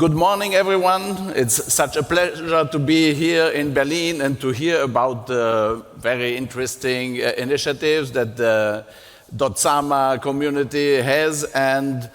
Good morning, everyone. It's such a pleasure to be here in Berlin and to hear about the very interesting initiatives that the .sama community has. And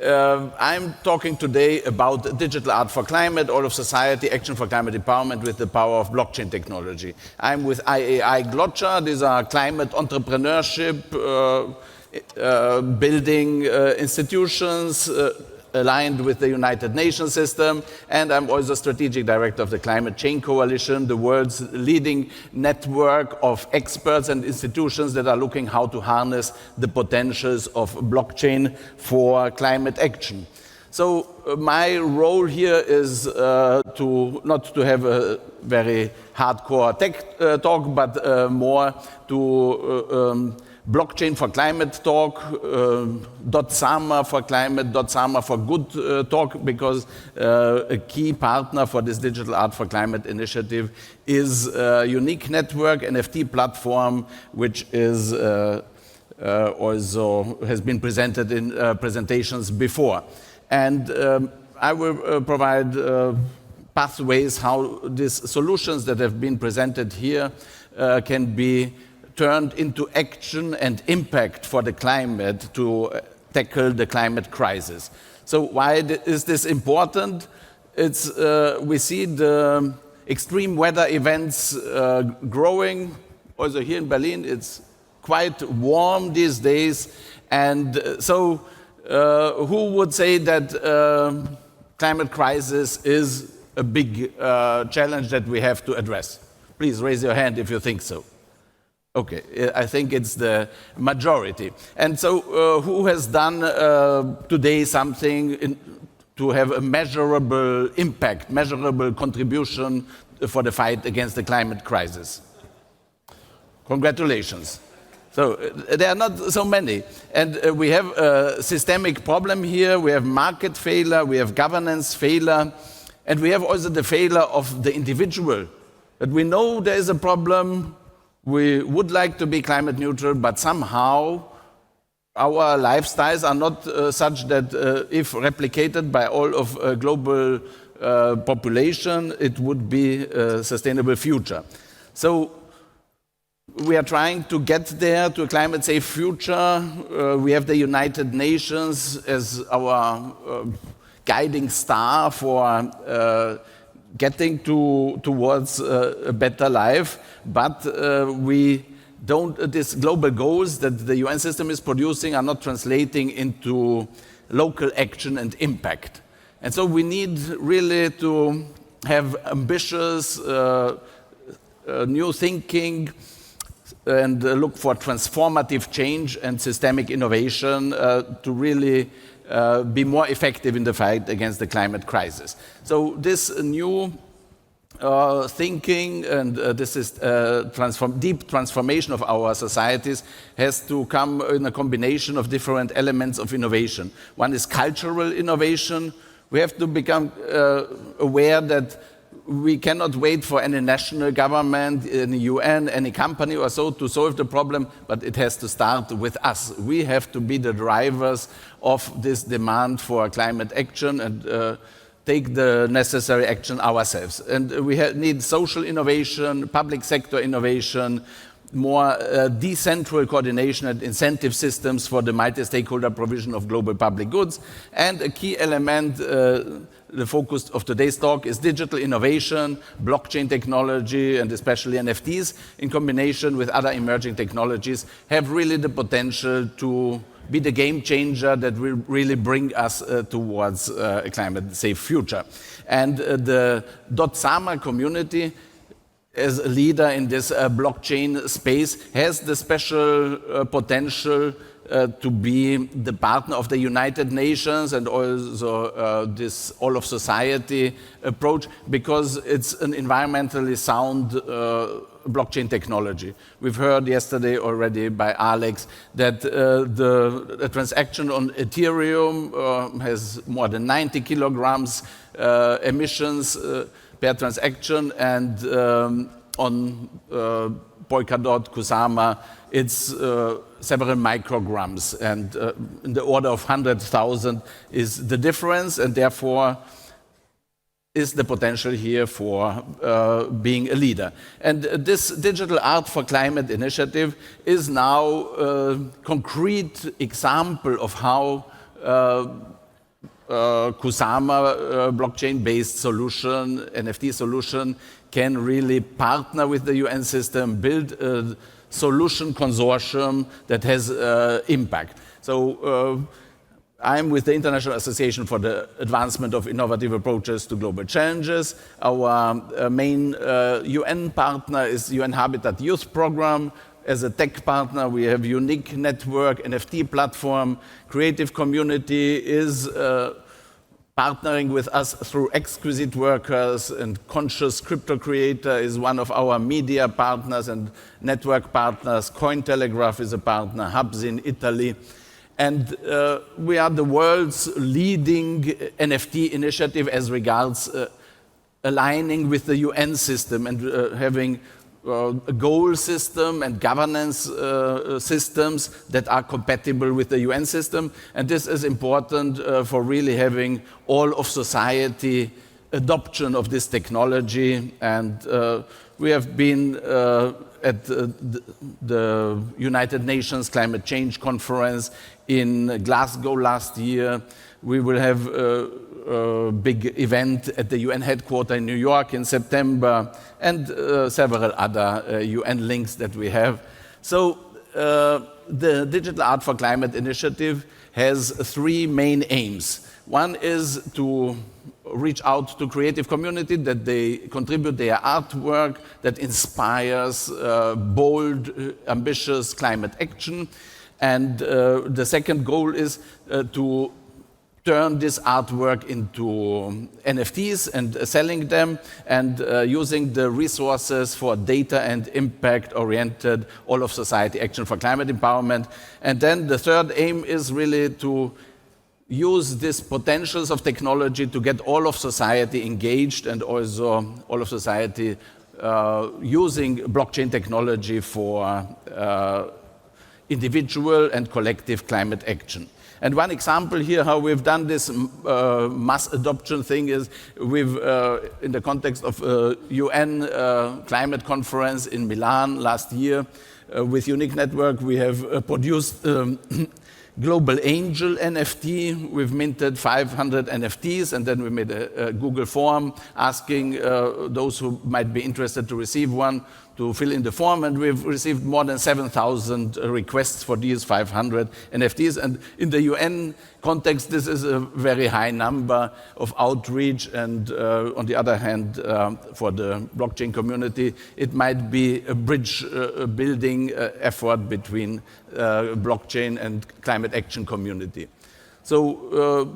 I'm talking today about digital art for climate, all of society, action for climate empowerment with the power of blockchain technology. I'm with IAI GloCha. These are climate entrepreneurship, building institutions, aligned with the United Nations system, and I'm also strategic director of the Climate Chain Coalition, the world's leading network of experts and institutions that are looking how to harness the potentials of blockchain for climate action. So my role here is not to have a very hardcore tech talk, but more to blockchain for climate talk, .sama for climate, .sama for good talk, because a key partner for this digital art for climate initiative is a unique network NFT platform, which is also has been presented in presentations before. And I will provide pathways how these solutions that have been presented here can be turned into action and impact for the climate to tackle the climate crisis. So why is this important? It's, we see the extreme weather events growing. Also here in Berlin, it's quite warm these days. And so who would say that climate crisis is a big challenge that we have to address? Please raise your hand if you think so. Okay, I think it's the majority. And so who has done today something to have a measurable impact, measurable contribution for the fight against the climate crisis? Congratulations. So there are not so many. And we have a systemic problem here. We have market failure, we have governance failure, and we have also the failure of the individual. But we know there is a problem. We would like to be climate neutral, but somehow our lifestyles are not such that if replicated by all of global population, it would be a sustainable future. So we are trying to get there to a climate-safe future. We have the United Nations as our guiding star for getting towards a better life, but we don't, these global goals that the UN system is producing are not translating into local action and impact. And so we need really to have ambitious new thinking and look for transformative change and systemic innovation to really be more effective in the fight against the climate crisis. So this new thinking and this is deep transformation of our societies has to come in a combination of different elements of innovation. One is cultural innovation. We have to become aware that we cannot wait for any national government, any UN, any company or so to solve the problem, but it has to start with us. We have to be the drivers of this demand for climate action and take the necessary action ourselves. And we need social innovation, public sector innovation, more decentral coordination and incentive systems for the multi-stakeholder provision of global public goods. And a key element, the focus of today's talk, is digital innovation, blockchain technology, and especially NFTs, in combination with other emerging technologies, have really the potential to be the game changer that will really bring us towards a climate-safe future. And the .sama community, as a leader in this blockchain space, has the special potential to be the partner of the United Nations and also this all of society approach, because it's an environmentally sound blockchain technology. We've heard yesterday already by Alex that the transaction on Ethereum has more than 90 kilograms emissions per transaction, and on Polkadot, Kusama, it's several micrograms, and in the order of 100,000 is the difference, and therefore is the potential here for being a leader. And this Digital Art for Climate initiative is now a concrete example of how Kusama blockchain-based solution, NFT solution, can really partner with the UN system, build a solution consortium that has impact. So I'm with the International Association for the Advancement of Innovative Approaches to Global Challenges. Our main UN partner is UN Habitat Youth Program. As a tech partner, we have Unique Network, NFT platform. Creative Community is partnering with us through Exquisite Workers, and Conscious Crypto Creator is one of our media partners and network partners. Cointelegraph is a partner, Hubs in Italy. And we are the world's leading NFT initiative as regards aligning with the UN system and having a goal system and governance systems that are compatible with the UN system. And this is important for really having all of society adoption of this technology. And we have been at the United Nations Climate Change Conference in Glasgow last year. We will have a big event at the UN headquarters in New York in September, and several other UN links that we have. So the Digital Art for Climate initiative has three main aims. One is to reach out to creative community, that they contribute their artwork that inspires bold, ambitious climate action. And the second goal is to turn this artwork into NFTs and selling them, and using the resources for data and impact-oriented all-of-society action for climate empowerment. And then the third aim is really to use these potentials of technology to get all of society engaged, and also all of society using blockchain technology for individual and collective climate action. And one example here how we've done this mass adoption thing is we've, in the context of a UN climate conference in Milan last year, with Unique Network, we have produced Global Angel NFT. We've minted 500 NFTs, and then we made a Google form asking those who might be interested to receive one to fill in the form, and we've received more than 7,000 requests for these 500 NFTs. And in the UN context, this is a very high number of outreach, and on the other hand, for the blockchain community, it might be a bridge building effort between blockchain and climate action community. So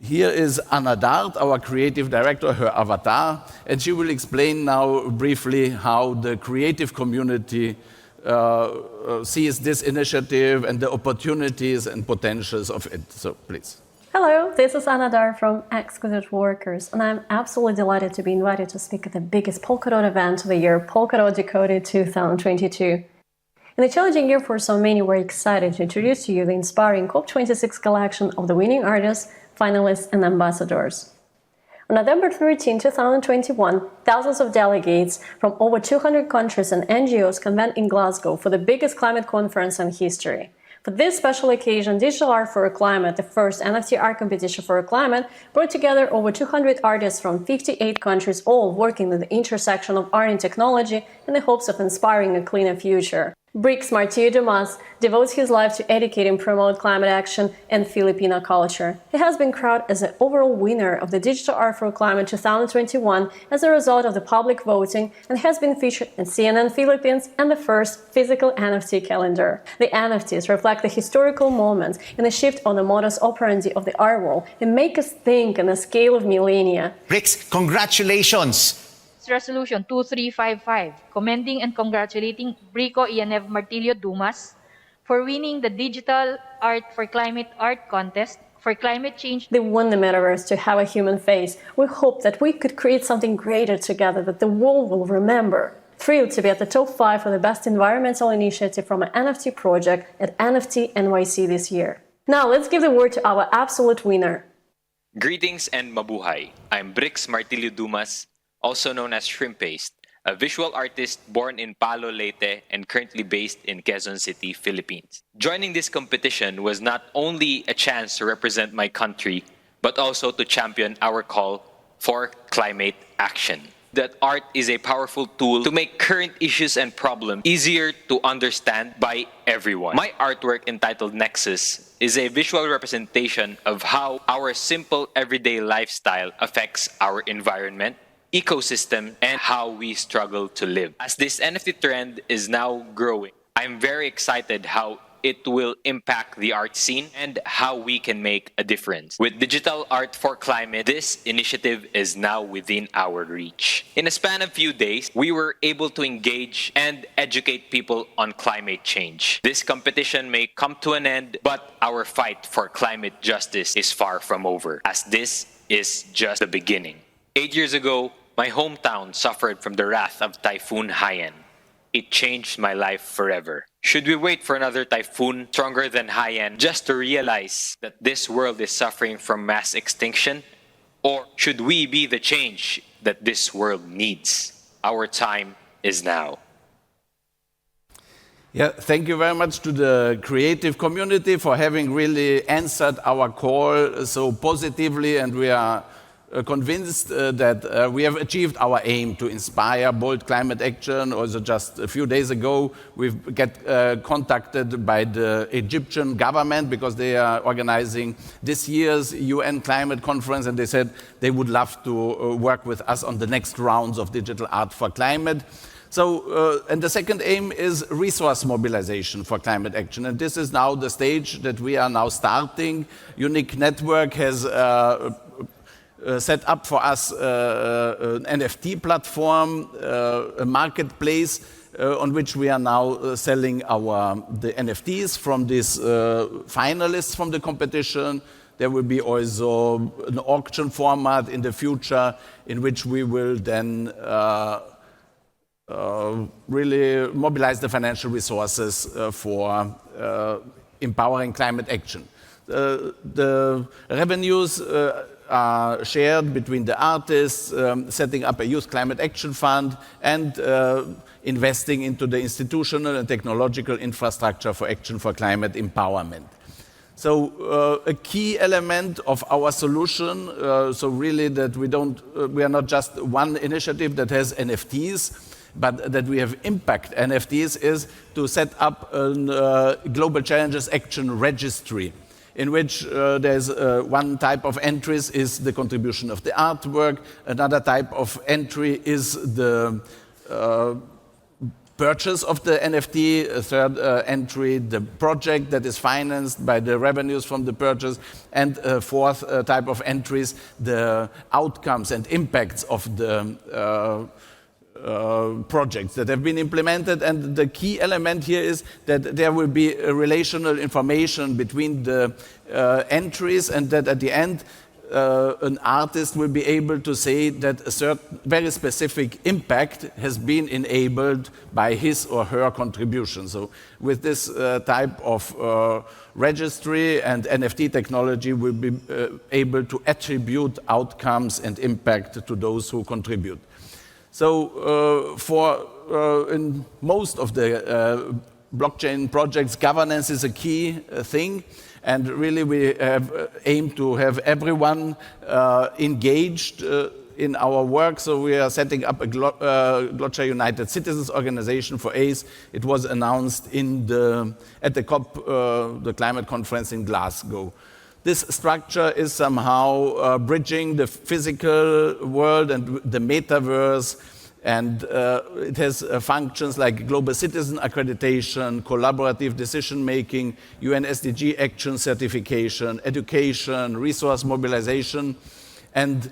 here is Anna Dart, our creative director, her avatar, and she will explain now briefly how the creative community sees this initiative and the opportunities and potentials of it. So please. Hello, this is Anna Dart from Exquisite Workers, and I'm absolutely delighted to be invited to speak at the biggest Polkadot event of the year, Polkadot Decoded 2022. In a challenging year for so many, we're excited to introduce to you the inspiring COP26 collection of the winning artists, finalists, and ambassadors. On November 13, 2021, thousands of delegates from over 200 countries and NGOs convened in Glasgow for the biggest climate conference in history. For this special occasion, DigitalArt4Climate, the first NFT art competition for climate, brought together over 200 artists from 58 countries, all working at the intersection of art and technology in the hopes of inspiring a cleaner future. Brix Martí Dumas devotes his life to educate and promote climate action and Filipino culture. He has been crowned as the overall winner of the Digital Art for Climate 2021 as a result of the public voting, and has been featured in CNN Philippines and the first physical NFT calendar. The NFTs reflect the historical moments and the shift on the modus operandi of the art world and make us think on the scale of millennia. Brix, congratulations! Resolution 2355, commending and congratulating Brico Iannev Martillo Dumas for winning the Digital Art for Climate art contest for climate change. They won the metaverse to have a human face. We hope that we could create something greater together that the world will remember. Thrilled to be at the top 5 for the best environmental initiative from an NFT project at NFT NYC this year. Now let's give the word to our absolute winner. Greetings and mabuhay. I'm Brix Martilio Dumas, also known as Shrimp Paste, a visual artist born in Palo, Leyte and currently based in Quezon City, Philippines. Joining this competition was not only a chance to represent my country, but also to champion our call for climate action. That art is a powerful tool to make current issues and problems easier to understand by everyone. My artwork entitled Nexus is a visual representation of how our simple everyday lifestyle affects our environment, ecosystem, and how we struggle to live. As this NFT trend is now growing, I'm very excited how it will impact the art scene and how we can make a difference. With DigitalArt4Climate, this initiative is now within our reach. In a span of few days, we were able to engage and educate people on climate change. This competition may come to an end, but our fight for climate justice is far from over, as this is just the beginning. 8 years ago, my hometown suffered from the wrath of Typhoon Haiyan. It changed my life forever. Should we wait for another typhoon stronger than Haiyan just to realize that this world is suffering from mass extinction? Or should we be the change that this world needs? Our time is now. Yeah, thank you very much to the creative community for having really answered our call so positively, and we are convinced that we have achieved our aim to inspire bold climate action. Also, just a few days ago, we've get contacted by the Egyptian government because they are organizing this year's UN climate conference, and they said they would love to work with us on the next rounds of Digital Art for Climate. So, and the second aim is resource mobilization for climate action. And this is now the stage that we are now starting. Unique Network has set up for us an NFT platform, a marketplace on which we are now selling the NFTs from these finalists from the competition. There will be also an auction format in the future in which we will then really mobilize the financial resources for empowering climate action. The revenues are shared between the artists, setting up a youth climate action fund, and investing into the institutional and technological infrastructure for action for climate empowerment. So a key element of our solution, so really that we are not just one initiative that has NFTs, but that we have impact NFTs, is to set up a Global Challenges Action Registry, in which there's one type of entries is the contribution of the artwork, another type of entry is the purchase of the NFT, a third entry, the project that is financed by the revenues from the purchase, and a fourth type of entries, the outcomes and impacts of the projects that have been implemented. And the key element here is that there will be a relational information between the entries, and that at the end an artist will be able to say that a certain very specific impact has been enabled by his or her contribution. So with this type of registry and NFT technology, we'll be able to attribute outcomes and impact to those who contribute. So in most of the blockchain projects, governance is a key thing, and really we have aimed to have everyone engaged in our work. So we are setting up a GloCha United Citizens Organization for ACE. It was announced at the COP, the climate conference in Glasgow. This structure is somehow bridging the physical world and the metaverse, and it has functions like global citizen accreditation, collaborative decision-making, UN SDG action certification, education, resource mobilization, and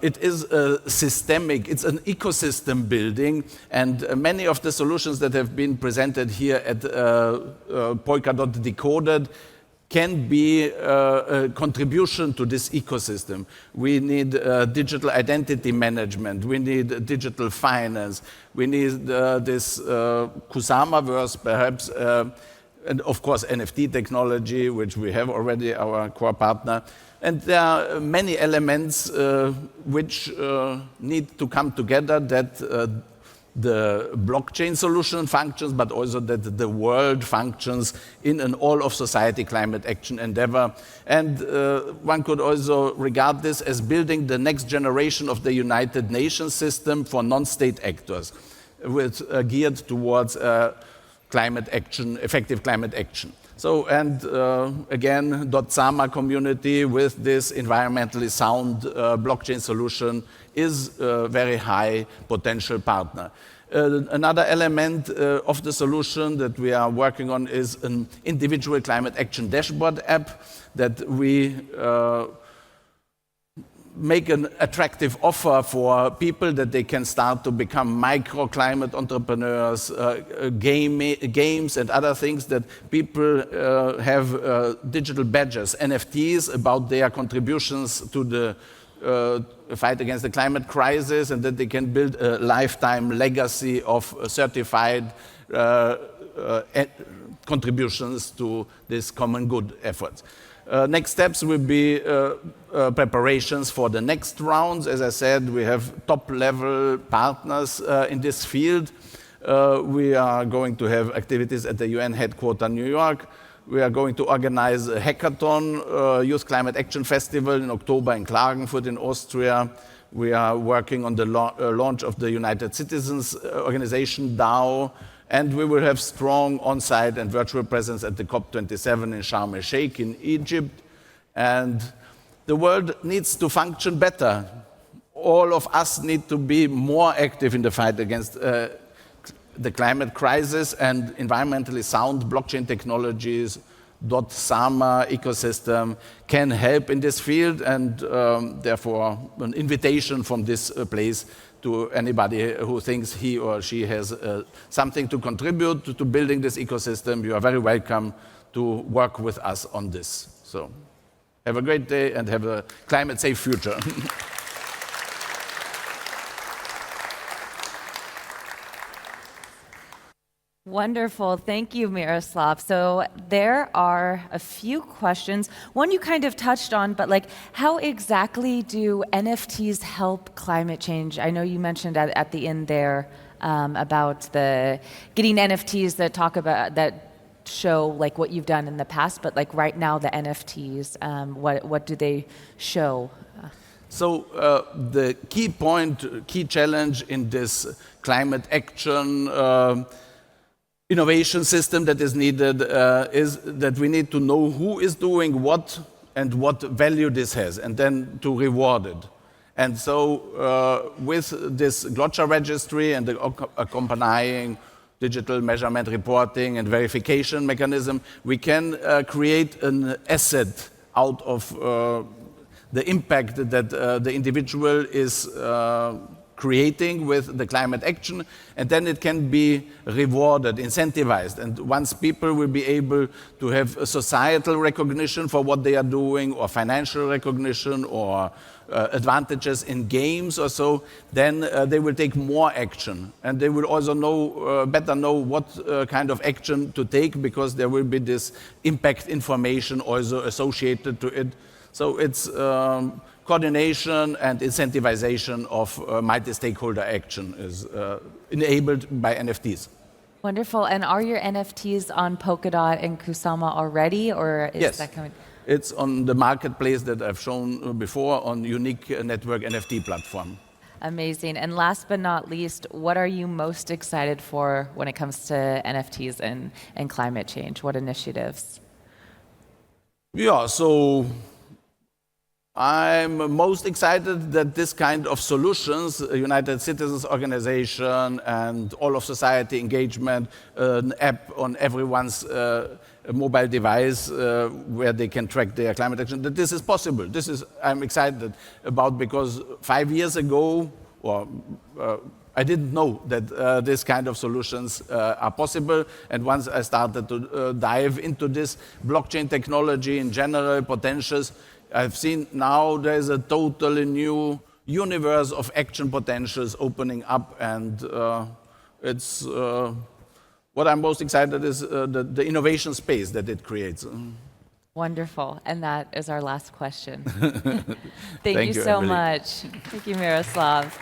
it is systemic, it's an ecosystem building, and many of the solutions that have been presented here at Polkadot Decoded can be a contribution to this ecosystem. We need digital identity management, we need digital finance, we need this Kusama-verse perhaps, and of course NFT technology, which we have already our core partner. And there are many elements which need to come together that the blockchain solution functions, but also that the world functions in an all-of-society climate action endeavor. And one could also regard this as building the next generation of the United Nations system for non-state actors, with geared towards climate action, effective climate action. So, and again, .sama community with this environmentally sound blockchain solution is a very high potential partner. Another element of the solution that we are working on is an individual climate action dashboard app that we make an attractive offer for people that they can start to become microclimate entrepreneurs, games and other things that people have digital badges, NFTs, about their contributions to the fight against the climate crisis, and that they can build a lifetime legacy of certified contributions to this common good efforts. Next steps will be preparations for the next rounds. As I said, we have top-level partners in this field. We are going to have activities at the UN headquarters in New York. We are going to organize a hackathon, Youth Climate Action Festival in October in Klagenfurt in Austria. We are working on the launch of the United Citizens Organization DAO. And we will have strong on-site and virtual presence at the COP27 in Sharm el-Sheikh in Egypt. And the world needs to function better. All of us need to be more active in the fight against the climate crisis, and environmentally sound blockchain technologies, .sama ecosystem can help in this field, and therefore an invitation from this place to anybody who thinks he or she has something to contribute to building this ecosystem. You are very welcome to work with us on this. So have a great day and have a climate-safe future. Wonderful. Thank you, Miroslav. So there are a few questions. One you kind of touched on, but like, how exactly do NFTs help climate change? I know you mentioned at the end there about getting NFTs that talk about, that show like what you've done in the past, but like right now the NFTs, what do they show? So the key challenge in this climate action innovation system that is needed is that we need to know who is doing what and what value this has, and then to reward it. And so with this GloCha registry and the accompanying digital measurement reporting and verification mechanism, we can create an asset out of the impact that the individual is creating with the climate action, and then it can be rewarded, incentivized. And once people will be able to have a societal recognition for what they are doing, or financial recognition, or advantages in games or so, then they will take more action. And they will also better know what kind of action to take, because there will be this impact information also associated to it. So it's coordination and incentivization of multi-stakeholder action is enabled by NFTs. Wonderful. And are your NFTs on Polkadot and Kusama already, or is that coming? It's on the marketplace that I've shown before, on Unique Network NFT platform. Amazing. And last but not least, what are you most excited for when it comes to NFTs and climate change? What initiatives? Yeah, so I'm most excited that this kind of solutions, United Citizens Organization and all of society engagement, an app on everyone's mobile device where they can track their climate action, that this is possible. This is I'm excited about, because 5 years ago, I didn't know that this kind of solutions are possible. And once I started to dive into this blockchain technology in general, potentials, I've seen now there's a totally new universe of action potentials opening up, and it's what I'm most excited is the innovation space that it creates. Wonderful. And that is our last question. Thank you you, so Emily. much. Thank you, Miroslav.